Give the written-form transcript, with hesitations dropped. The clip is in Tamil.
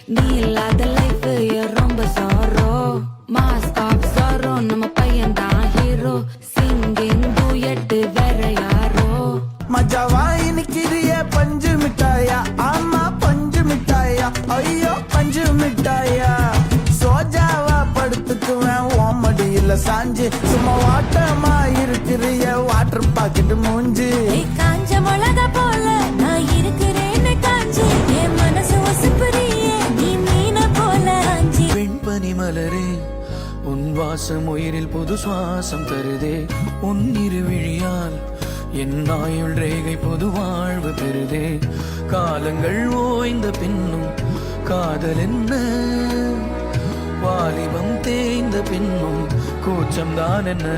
நீ இல்லாத லைஃப் ரொம்ப சாரோ மாஸ் ஆஃப் சாரோ நம்ம பையன் தான் ஹீரோ சிங்கிங் டூயட் வேற யாரோ மஜாவா இனிக்கிறிய பஞ்சு மிட்டாயா ஆமா பஞ்சு மிட்டாயா ஐயோ பஞ்சு மிட்டாயா சோஜாவா படுத்துக்குவேன் ஓமடியில சாஞ்சு சும்மா வாட்டமா இருக்கிறிய வாட்டர் பாக்கெட் மூஞ்சி காஞ்ச மிளகா போல நான் இருக்கிறேன்னு காஞ்சி என் மனசு வசுப்புறியே நீ மீன போல ஆஞ்சி வெண்பனி மலரே உன் வாசம் உயிரில் புது சுவாசம் தருதே உன் இருவிழியால் என் ஆயுள் ரேகை பொது வாழ்வு பெறுதே காலங்கள் ஓய்ந்த பின்னும் காதல் என்ன வாலிபம் தேய்ந்த பின்னும் கூச்சம்தான் என்ன